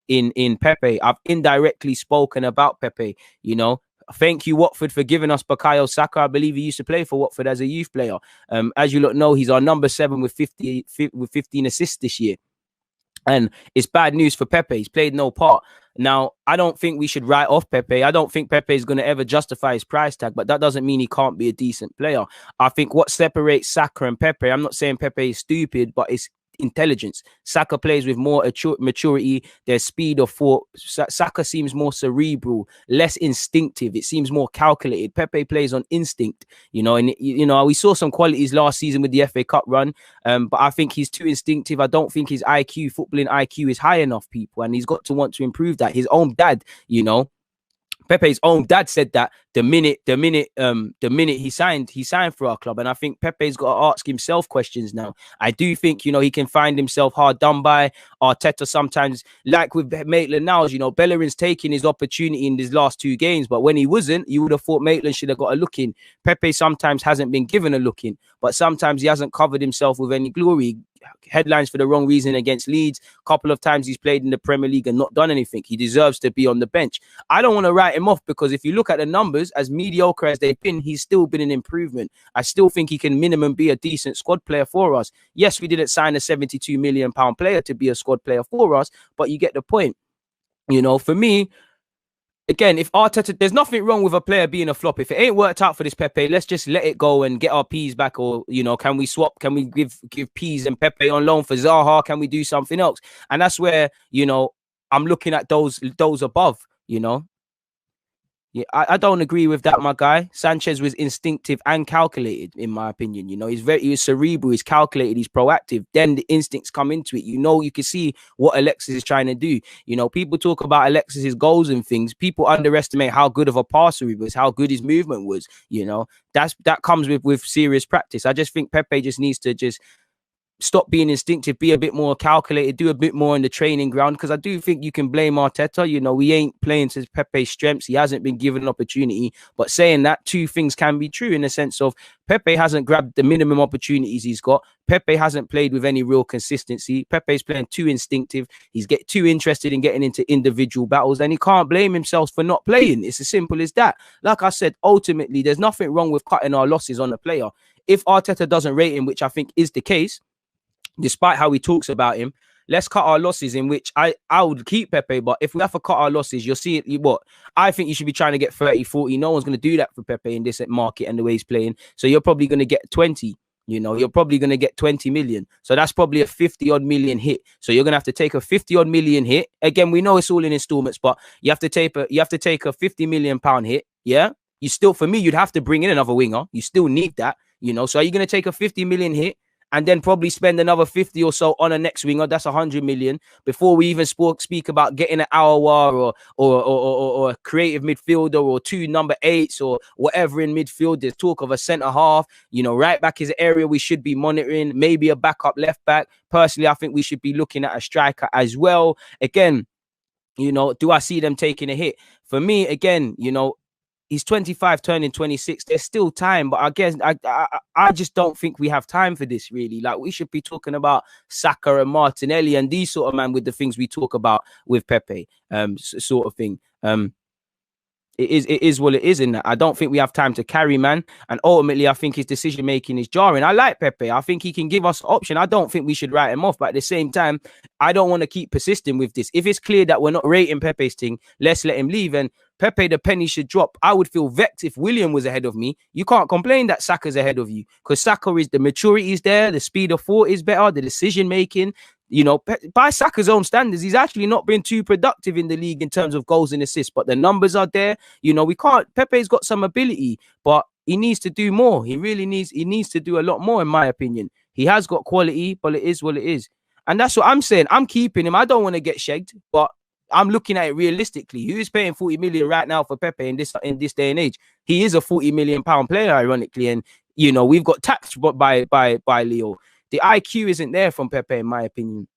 in Pepe. I've indirectly spoken about Pepe, you know. Thank you, Watford, for giving us Buyako Saka. I believe he used to play for Watford as a youth player. As you lot know, he's our number 7 with 15 assists this year. And it's bad news for Pepe. He's played no part. Now, I don't think we should write off Pepe. I don't think Pepe is going to ever justify his price tag, but that doesn't mean he can't be a decent player. I think what separates Saka and Pepe, I'm not saying Pepe is stupid, but it's intelligence. Saka plays with more maturity. There's speed of thought. Saka seems more cerebral, less instinctive. It seems more calculated. Pepe plays on instinct, you know, and you know, we saw some qualities last season with the FA Cup run, but I think he's too instinctive. I don't think his IQ, footballing IQ, is high enough, people, and he's got to want to improve that. His own dad, you know, Pepe's own dad said that the minute he signed for our club. And I think Pepe's got to ask himself questions now. I do think, you know, he can find himself hard done by. Arteta sometimes, like with Maitland now, you know, Bellerin's taking his opportunity in his last 2 games, but when he wasn't, you would have thought Maitland should have got a look in. Pepe sometimes hasn't been given a look in, but sometimes he hasn't covered himself with any glory. Headlines for the wrong reason against Leeds. A couple of times he's played in the Premier League and not done anything. He deserves to be on the bench. I don't want to write him off, because if you look at the numbers, as mediocre as they've been, he's still been an improvement. I still think he can minimum be a decent squad player for us. Yes, we didn't sign a £72 million player to be a squad player for us, but you get the point. You know, for me, again, if Arteta, there's nothing wrong with a player being a flop. If it ain't worked out for this Pepe, let's just let it go and get our P's back. Or, you know, can we swap? Can we give P's and Pepe on loan for Zaha? Can we do something else? And that's where, you know, I'm looking at those above, you know. Yeah, I don't agree with that, my guy. Sanchez was instinctive and calculated, in my opinion. You know, he was cerebral, he's calculated, he's proactive. Then the instincts come into it. You know, you can see what Alexis is trying to do. You know, people talk about Alexis's goals and things. People underestimate how good of a passer he was, how good his movement was. You know, that comes with serious practice. I just think Pepe just needs to just stop being instinctive, be a bit more calculated, do a bit more in the training ground, because I do think you can blame Arteta. You know, we ain't playing to Pepe's strengths. He hasn't been given an opportunity. But saying that, 2 things can be true in the sense of Pepe hasn't grabbed the minimum opportunities he's got. Pepe hasn't played with any real consistency. Pepe's playing too instinctive. He's too interested in getting into individual battles, and he can't blame himself for not playing. It's as simple as that. Like I said, ultimately, there's nothing wrong with cutting our losses on a player. If Arteta doesn't rate him, which I think is the case, despite how he talks about him, let's cut our losses, in which I would keep Pepe. But if we have to cut our losses, you'll see it. What I think you should be trying to get 30, 40. No one's going to do that for Pepe in this market and the way he's playing. So you're probably going to get 20. You know, you're probably going to get 20 million. So that's probably a 50-odd million hit. So you're going to have to take a 50-odd million hit. Again, we know it's all in installments, but you have to take a £50 million hit. Yeah. You still, for me, you'd have to bring in another winger. You still need that, you know. So are you going to take a 50 million hit and then probably spend another 50 or so on a next winger? That's 100 million before we even speak about getting an Aouar or a creative midfielder or 2 number 8s or whatever in midfield. There's talk of a centre half. You know, right back is an area we should be monitoring. Maybe a backup left back. Personally, I think we should be looking at a striker as well. Again, you know, do I see them taking a hit? For me, again, you know, he's 25, turning 26. There's still time, but I guess I just don't think we have time for this, really. Like, we should be talking about Saka and Martinelli and these sort of man with the things we talk about with Pepe, sort of thing. It is what it is in that. I don't think we have time to carry, man. And ultimately, I think his decision-making is jarring. I like Pepe. I think he can give us an option. I don't think we should write him off. But at the same time, I don't want to keep persisting with this. If it's clear that we're not rating Pepe's thing, let's let him leave. And Pepe, the penny should drop. I would feel vexed if Willian was ahead of me. You can't complain that Saka's ahead of you, because Saka is, the maturity is there, the speed of thought is better, the decision-making. You know, by Saka's own standards, he's actually not been too productive in the league in terms of goals and assists, but the numbers are there. You know, we can't, Pepe's got some ability, but he needs to do more. He needs to do a lot more, in my opinion. He has got quality, but it is what it is. And that's what I'm saying. I'm keeping him. I don't want to get shagged, but I'm looking at it realistically. Who is paying 40 million right now for Pepe in this day and age? He is a 40 million pound player, ironically. And, you know, we've got taxed by Leo. The IQ isn't there from Pepe, in my opinion.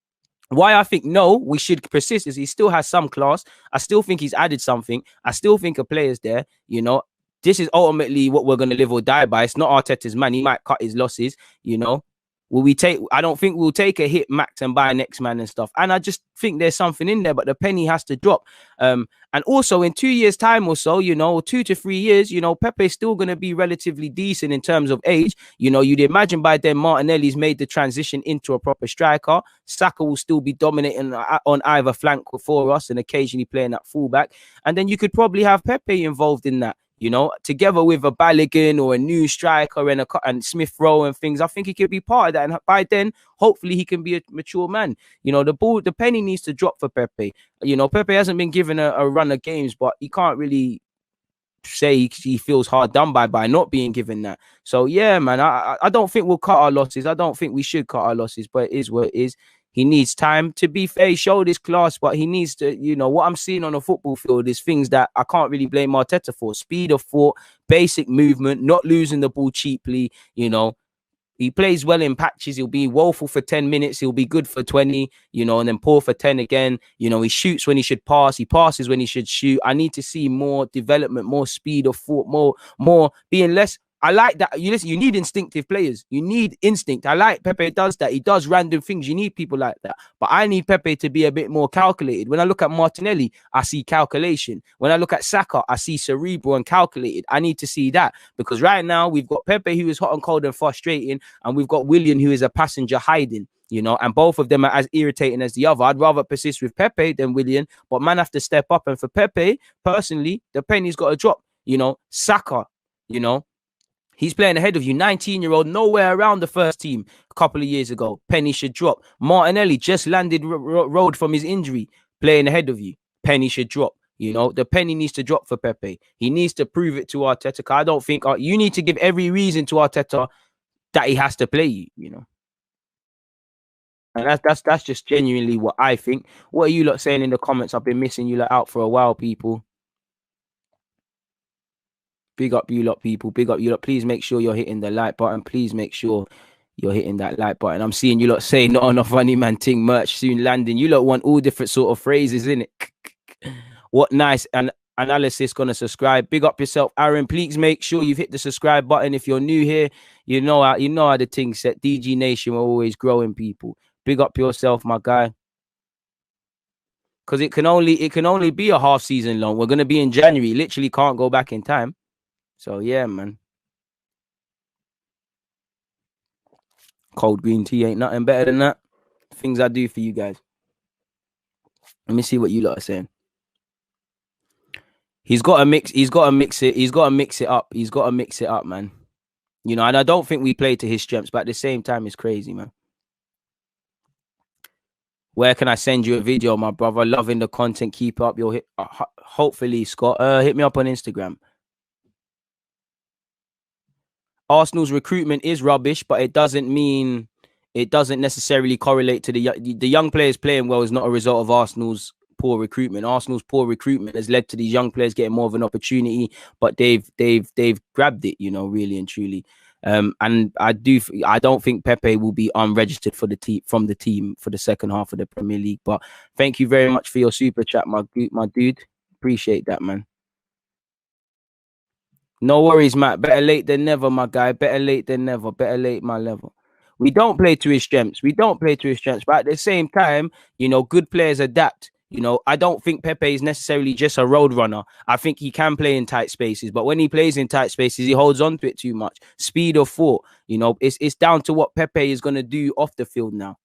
Why I think no, we should persist is he still has some class. I still think he's added something. I still think a player's there. You know, this is ultimately what we're going to live or die by. It's not Arteta's man. He might cut his losses, you know. will we take? I don't think we'll take a hit max and buy next man and stuff. And I just think there's something in there, but the penny has to drop. And also in 2 years' time or so, 2 to 3 years, Pepe is still going to be relatively decent in terms of age. You'd imagine by then Martinelli's made the transition into a proper striker. Saka will still be dominating on either flank for us and occasionally playing at fullback. And then you could probably have Pepe involved in that. Together with a Balogun or a new striker and Smith Rowe and things. I think he could be part of that. And by then, hopefully, he can be a mature man. The penny needs to drop for Pepe. Pepe hasn't been given a run of games, but he can't really say he feels hard done by not being given that. So, yeah, man, I don't think we'll cut our losses. I don't think we should cut our losses, but it is what it is. He needs time. To be fair, he showed his class, but he needs to, what I'm seeing on a football field is things that I can't really blame Arteta for. Speed of thought, basic movement, not losing the ball cheaply. He plays well in patches. He'll be woeful for 10 minutes. He'll be good for 20, and then poor for 10 again. He shoots when he should pass. He passes when he should shoot. I need to see more development, more speed of thought, more being less. I like that. You need instinctive players. You need instinct. I like Pepe does that. He does random things. You need people like that. But I need Pepe to be a bit more calculated. When I look at Martinelli, I see calculation. When I look at Saka, I see cerebral and calculated. I need to see that. Because right now, we've got Pepe, who is hot and cold and frustrating. And we've got Willian, who is a passenger hiding. And both of them are as irritating as the other. I'd rather persist with Pepe than Willian. But man have to step up. And for Pepe, personally, the penny's got to drop. Saka, he's playing ahead of you, 19-year-old, nowhere around the first team a couple of years ago. Penny should drop. Martinelli just landed road from his injury, playing ahead of you. Penny should drop. The penny needs to drop for Pepe. He needs to prove it to Arteta. I don't think you need to give every reason to Arteta that he has to play you. And that's just genuinely what I think. What are you lot saying in the comments? I've been missing you lot out for a while, people. Big up you lot, people. Big up you lot. Please make sure you're hitting the like button. Please make sure you're hitting that like button. I'm seeing you lot saying not enough funny man ting merch soon landing. You lot want all different sort of phrases, innit? What nice analysis gonna subscribe. Big up yourself, Aaron. Please make sure you've hit the subscribe button. If you're new here, you know how the thing's set. DG Nation, we're always growing, people. Big up yourself, my guy. Because it can only be a half season long. We're gonna be in January. Literally can't go back in time. So, yeah, man. Cold green tea ain't nothing better than that. Things I do for you guys. Let me see what you lot are saying. He's got to mix it up, man. And I don't think we play to his strengths, but at the same time, it's crazy, man. Where can I send you a video, my brother? Loving the content. Keep up your hit. Hopefully, Scott. Hit me up on Instagram. Arsenal's recruitment is rubbish, but it doesn't necessarily correlate to the young players playing well is not a result of Arsenal's poor recruitment. Arsenal's poor recruitment has led to these young players getting more of an opportunity, but they've grabbed it, really and truly. And I don't think Pepe will be unregistered for from the team for the second half of the Premier League. But thank you very much for your super chat, my dude. Appreciate that, man. No worries, Matt. Better late than never, my guy. Better late than never. Better late, my level. We don't play to his strengths. But at the same time, good players adapt. I don't think Pepe is necessarily just a road runner. I think he can play in tight spaces. But when he plays in tight spaces, he holds on to it too much. Speed of thought. It's down to what Pepe is going to do off the field now.